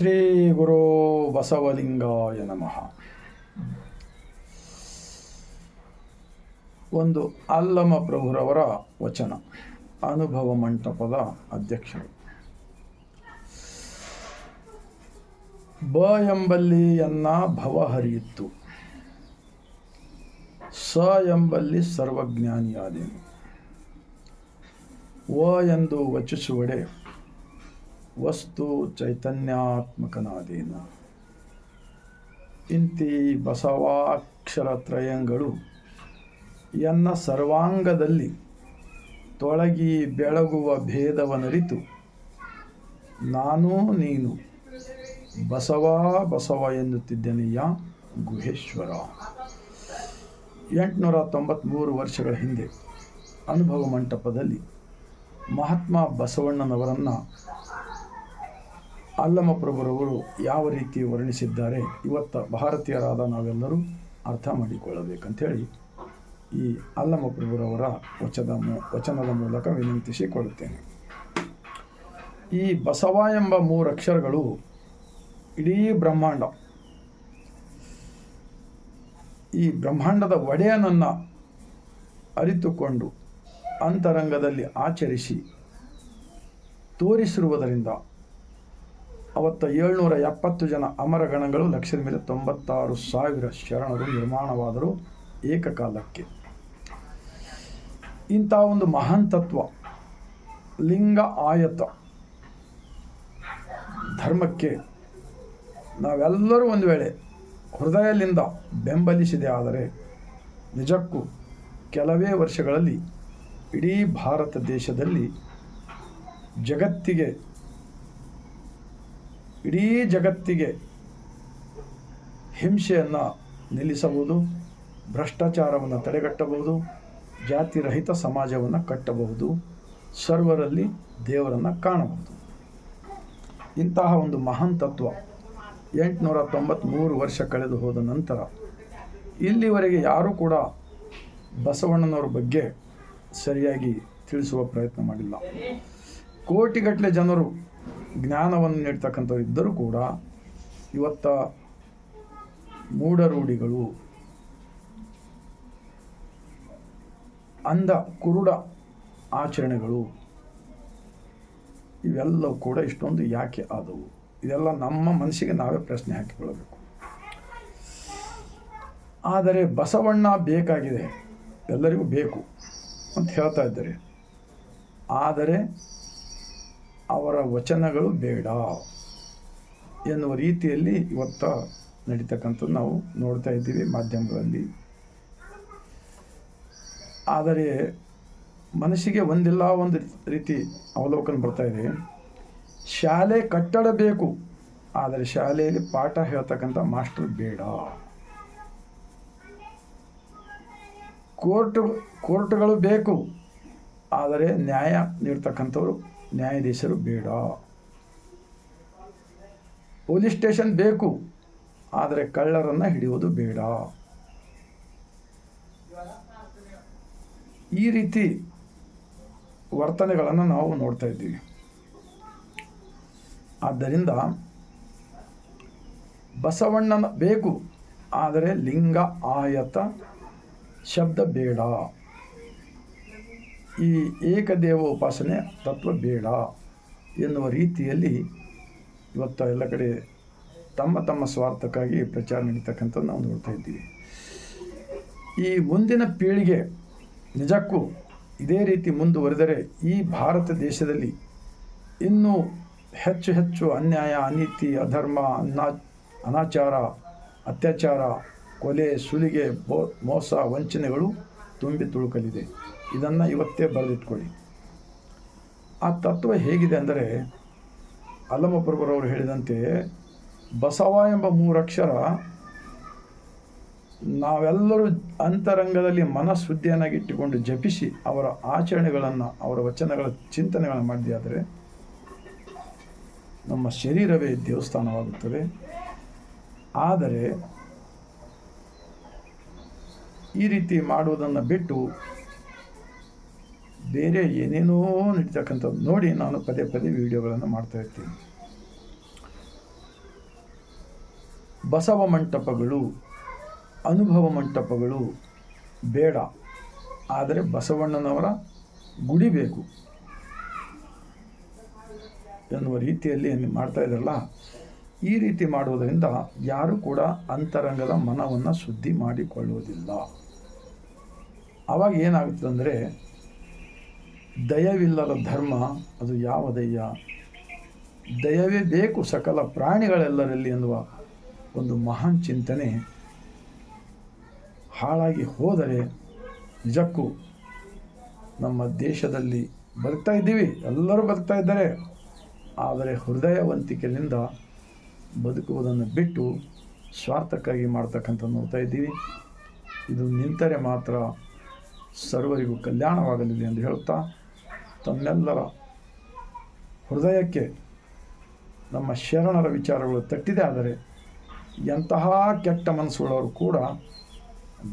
ಶ್ರೀ ಗುರು ಬಸವಲಿಂಗಾಯ ನಮಃ. ಒಂದು ಅಲ್ಲಮ ಪ್ರಭುರವರ ವಚನ. ಅನುಭವ ಮಂಟಪದ ಅಧ್ಯಕ್ಷರು. ಬ ಎಂಬಲ್ಲಿ ಎನ್ನ ಭವ ಹರಿಯಿತ್ತು, ಸ ಎಂಬಲ್ಲಿ ಸರ್ವಜ್ಞಾನಿಯಾದೆನು. ವ ಎಂದು ವಚಿಸುವಡೆ ವಸ್ತು ಚೈತನ್ಯಾತ್ಮಕನಾದೇನು. ಇಂತಿ ಬಸವಾಕ್ಷರ ತ್ರಯಗಳು ಎನ್ನ ಸರ್ವಾಂಗದಲ್ಲಿ ತೊಳಗಿ ಬೆಳಗುವ ಭೇದವನರಿತು, ನಾನು ನೀನು ಬಸವ ಬಸವ ಎನ್ನುತ್ತಿದ್ದೆನೆಯ ಗುಹೇಶ್ವರ. 893 ವರ್ಷಗಳ ಹಿಂದೆ ಅನುಭವ ಮಂಟಪದಲ್ಲಿ ಮಹಾತ್ಮ ಬಸವಣ್ಣನವರನ್ನು ಅಲ್ಲಮ ಪ್ರಭುರವರು ಯಾವ ರೀತಿ ವರ್ಣಿಸಿದ್ದಾರೆ ಇವತ್ತು ಭಾರತೀಯರಾದ ನಾವೆಲ್ಲರೂ ಅರ್ಥ ಮಾಡಿಕೊಳ್ಳಬೇಕಂಥೇಳಿ ಈ ಅಲ್ಲಮ ಪ್ರಭುರವರ ವಚನದ ಮೂಲಕ ವಿನಂತಿಸಿಕೊಳ್ಳುತ್ತೇನೆ. ಈ ಬಸವ ಎಂಬ 3 ಅಕ್ಷರಗಳು ಇಡೀ ಬ್ರಹ್ಮಾಂಡ, ಈ ಬ್ರಹ್ಮಾಂಡದ ಒಡೆಯನನ್ನು ಅರಿತುಕೊಂಡು ಅಂತರಂಗದಲ್ಲಿ ಆಚರಿಸಿ ತೋರಿಸಿರುವುದರಿಂದ ಅವತ್ತ 770 ಜನ ಅಮರಗಣಗಳು, ಲಕ್ಷದ ಮೇಲೆ 96,000 ಶರಣರು ನಿರ್ಮಾಣವಾದರು ಏಕಕಾಲಕ್ಕೆ. ಇಂಥ ಒಂದು ಮಹಾನ್ ತತ್ವ ಲಿಂಗ ಆಯತ ಧರ್ಮಕ್ಕೆ ನಾವೆಲ್ಲರೂ ಒಂದು ವೇಳೆ ಹೃದಯದಿಂದ ಬೆಂಬಲಿಸಿದೆ ಆದರೆ ನಿಜಕ್ಕೂ ಕೆಲವೇ ವರ್ಷಗಳಲ್ಲಿ ಇಡೀ ಭಾರತ ದೇಶದಲ್ಲಿ ಇಡೀ ಜಗತ್ತಿಗೆ ಹಿಂಸೆಯನ್ನು ನಿಲ್ಲಿಸಬಹುದು, ಭ್ರಷ್ಟಾಚಾರವನ್ನು ತಡೆಗಟ್ಟಬಹುದು, ಜಾತಿರಹಿತ ಸಮಾಜವನ್ನು ಕಟ್ಟಬಹುದು, ಸರ್ವರಲ್ಲಿ ದೇವರನ್ನು ಕಾಣಬಹುದು. ಇಂತಹ ಒಂದು ಮಹಾನ್ ತತ್ವ 893 ವರ್ಷ ಕಳೆದು ಹೋದ ನಂತರ ಇಲ್ಲಿವರೆಗೆ ಯಾರೂ ಕೂಡ ಬಸವಣ್ಣನವರ ಬಗ್ಗೆ ಸರಿಯಾಗಿ ತಿಳಿಸುವ ಪ್ರಯತ್ನ ಮಾಡಿಲ್ಲ. ಕೋಟಿಗಟ್ಟಲೆ ಜನರು ಜ್ಞಾನವನ್ನು ನೀಡ್ತಕ್ಕಂಥವ್ರು ಇದ್ದರೂ ಕೂಡ ಇವತ್ತ ಮೂಢರೂಢಿಗಳು, ಅಂಧ ಕುರುಡ ಆಚರಣೆಗಳು ಇವೆಲ್ಲವೂ ಕೂಡ ಇಷ್ಟೊಂದು ಯಾಕೆ ಆದವು? ಇದೆಲ್ಲ ನಮ್ಮ ಮನಸ್ಸಿಗೆ ನಾವೇ ಪ್ರಶ್ನೆ ಹಾಕಿಕೊಳ್ಳಬೇಕು. ಆದರೆ ಬಸವಣ್ಣ ಬೇಕಾಗಿದೆ, ಎಲ್ಲರಿಗೂ ಬೇಕು ಅಂತ ಹೇಳ್ತಾ ಇದ್ದಾರೆ. ಆದರೆ ಅವರ ವಚನಗಳು ಬೇಡ ಎನ್ನುವ ರೀತಿಯಲ್ಲಿ ಇವತ್ತು ನಡೀತಕ್ಕಂಥದ್ದು ನಾವು ನೋಡ್ತಾ ಇದ್ದೀವಿ ಮಾಧ್ಯಮಗಳಲ್ಲಿ. ಆದರೆ ಮನಸ್ಸಿಗೆ ಒಂದಿಲ್ಲ ಒಂದು ರೀತಿ ಅವಲೋಕನ ಬರ್ತಾ ಇದೆ. ಶಾಲೆ ಕಟ್ಟಡ ಬೇಕು, ಆದರೆ ಶಾಲೆಯಲ್ಲಿ ಪಾಠ ಹೇಳ್ತಕ್ಕಂಥ ಮಾಸ್ಟರ್ ಬೇಡ. ಕೋರ್ಟ್ಗಳು ಬೇಕು, ಆದರೆ ನ್ಯಾಯ ನೀಡ್ತಕ್ಕಂಥವ್ರು ನ್ಯಾಯಾಧೀಶರು ಬೇಡ. ಪೊಲೀಸ್ ಸ್ಟೇಷನ್ ಬೇಕು, ಆದರೆ ಕಳ್ಳರನ್ನು ಹಿಡಿಯೋದು ಬೇಡ. ಈ ರೀತಿ ವರ್ತನೆಗಳನ್ನು ನಾವು ನೋಡ್ತಾ ಇದ್ದೀವಿ. ಆದ್ದರಿಂದ ಬಸವಣ್ಣನ ಬೇಕು, ಆದರೆ ಲಿಂಗ ಆಯತ ಶಬ್ದ ಬೇಡ, ಈ ಏಕದೇವ ಉಪಾಸನೆ ತತ್ವ ಬೇಡ ಎನ್ನುವ ರೀತಿಯಲ್ಲಿ ಇವತ್ತು ಎಲ್ಲ ಕಡೆ ತಮ್ಮ ಸ್ವಾರ್ಥಕ್ಕಾಗಿ ಪ್ರಚಾರ ನಡೀತಕ್ಕಂಥದ್ದು ನಾವು ನೋಡ್ತಾ ಇದ್ದೀವಿ. ಈ ಮುಂದಿನ ಪೀಳಿಗೆ ನಿಜಕ್ಕೂ ಇದೇ ರೀತಿ ಮುಂದುವರೆದರೆ ಈ ಭಾರತ ದೇಶದಲ್ಲಿ ಇನ್ನೂ ಹೆಚ್ಚು ಅನ್ಯಾಯ, ಅನೀತಿ, ಅಧರ್ಮ, ಅನಾಚಾರ, ಅತ್ಯಾಚಾರ, ಕೊಲೆ, ಸುಲಿಗೆ, ಮೋಸ, ವಂಚನೆಗಳು ತುಂಬಿ ತುಳುಕಲಿದೆ. ಇದನ್ನು ಇವತ್ತೇ ಬರೆದಿಟ್ಕೊಳ್ಳಿ. ಆ ತತ್ವ ಹೇಗಿದೆ ಅಂದರೆ ಅಲ್ಲಮ ಪ್ರಭುರವರು ಹೇಳಿದಂತೆ ಬಸವ ಎಂಬ 3 ಅಕ್ಷರ ನಾವೆಲ್ಲರೂ ಅಂತರಂಗದಲ್ಲಿ ಮನಃಶುದ್ಧಿಯನ್ನಾಗಿಟ್ಟುಕೊಂಡು ಜಪಿಸಿ ಅವರ ಆಚರಣೆಗಳನ್ನು, ಅವರ ವಚನಗಳ ಚಿಂತನೆಗಳನ್ನು ಮಾಡಿದೆ ಆದರೆ ನಮ್ಮ ಶರೀರವೇ ದೇವಸ್ಥಾನವಾಗುತ್ತದೆ. ಆದರೆ ಈ ರೀತಿ ಮಾಡುವುದನ್ನು ಬಿಟ್ಟು ಬೇರೆ ಏನೇನೋ ನಡೀತಕ್ಕಂಥದ್ದು ನೋಡಿ ನಾನು ಪದೇ ವಿಡಿಯೋಗಳನ್ನು ಮಾಡ್ತಾ ಇರ್ತೀನಿ. ಬಸವ ಮಂಟಪಗಳು, ಅನುಭವ ಮಂಟಪಗಳು ಬೇಡ, ಆದರೆ ಬಸವಣ್ಣನವರ ಗುಡಿ ಬೇಕು ಎನ್ನುವ ರೀತಿಯಲ್ಲಿ ಮಾಡ್ತಾ ಇದ್ದಾರಲ್ಲ, ಈ ರೀತಿ ಮಾಡುವುದರಿಂದ ಯಾರೂ ಕೂಡ ಅಂತರಂಗದ ಮನವನ್ನು ಶುದ್ಧಿ ಮಾಡಿಕೊಳ್ಳುವುದಿಲ್ಲ. ಆವಾಗ ಏನಾಗುತ್ತದೆ ಅಂದರೆ, ದಯವಿಲ್ಲದ ಧರ್ಮ ಅದು ಯಾವ ದಯ್ಯ, ದಯವೇ ಬೇಕು ಸಕಲ ಪ್ರಾಣಿಗಳೆಲ್ಲರಲ್ಲಿ ಎನ್ನುವ ಒಂದು ಮಹಾನ್ ಚಿಂತನೆ ಹಾಳಾಗಿ ಹೋದರೆ ನಿಜಕ್ಕೂ ನಮ್ಮ ದೇಶದಲ್ಲಿ ಬದುಕ್ತಾ ಇದ್ದೀವಿ, ಎಲ್ಲರೂ ಬದುಕ್ತಾ ಇದ್ದಾರೆ, ಆದರೆ ಹೃದಯವಂತಿಕೆಯಿಂದ ಬದುಕುವುದನ್ನು ಬಿಟ್ಟು ಸ್ವಾರ್ಥಕ್ಕಾಗಿ ಮಾಡ್ತಕ್ಕಂಥ ನೋಡ್ತಾ ಇದ್ದೀವಿ. ಇದು ನಿಂತರೆ ಮಾತ್ರ ಸರ್ವರಿಗೂ ಕಲ್ಯಾಣವಾಗಲಿದೆ ಎಂದು ಹೇಳುತ್ತಾ, ತಮ್ಮೆಲ್ಲರ ಹೃದಯಕ್ಕೆ ನಮ್ಮ ಶರಣರ ವಿಚಾರಗಳು ತಟ್ಟಿದೆ. ಆದರೆ ಎಂತಹ ಕೆಟ್ಟ ಮನಸ್ಸುಳ್ಳವರು ಕೂಡ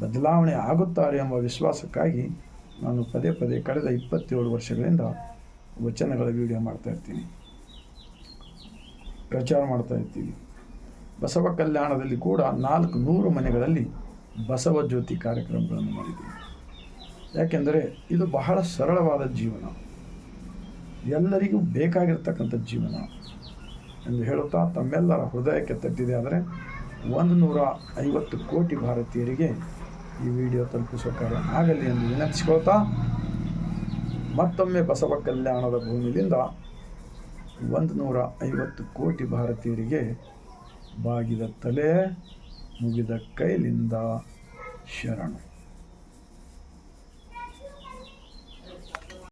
ಬದಲಾವಣೆ ಆಗುತ್ತಾರೆ ಎಂಬ ವಿಶ್ವಾಸಕ್ಕಾಗಿ ನಾನು ಪದೇ ಪದೇ ಕಳೆದ 27 ವರ್ಷಗಳಿಂದ ವಚನಗಳ ವಿಡಿಯೋ ಮಾಡ್ತಾಯಿರ್ತೀನಿ, ಪ್ರಚಾರ ಮಾಡ್ತಾ ಇರ್ತೀವಿ. ಬಸವ ಕಲ್ಯಾಣದಲ್ಲಿ ಕೂಡ 400 ಮನೆಗಳಲ್ಲಿ ಬಸವ ಜ್ಯೋತಿ ಕಾರ್ಯಕ್ರಮಗಳನ್ನು ಮಾಡಿದ್ದೀವಿ. ಯಾಕೆಂದರೆ ಇದು ಬಹಳ ಸರಳವಾದ ಜೀವನ, ಎಲ್ಲರಿಗೂ ಬೇಕಾಗಿರ್ತಕ್ಕಂಥ ಜೀವನ ಎಂದು ಹೇಳುತ್ತಾ ತಮ್ಮೆಲ್ಲರ ಹೃದಯಕ್ಕೆ ತಟ್ಟಿದೆ. ಆದರೆ 150 ಕೋಟಿ ಭಾರತೀಯರಿಗೆ ಈ ವಿಡಿಯೋ ತಲುಪಿಸುವ ಕಾರ್ಯ ಆಗಲಿ ಎಂದು ವಿನಂತಿಸಿಕೊಳ್ತಾ, ಮತ್ತೊಮ್ಮೆ ಬಸವ ಕಲ್ಯಾಣದ ಭೂಮಿಯಿಂದ 150 ಕೋಟಿ ಭಾರತೀಯರಿಗೆ ಬಾಗಿದ ತಲೆ, ಮುಗಿದ ಕೈಲಿಂದ ಶರಣು.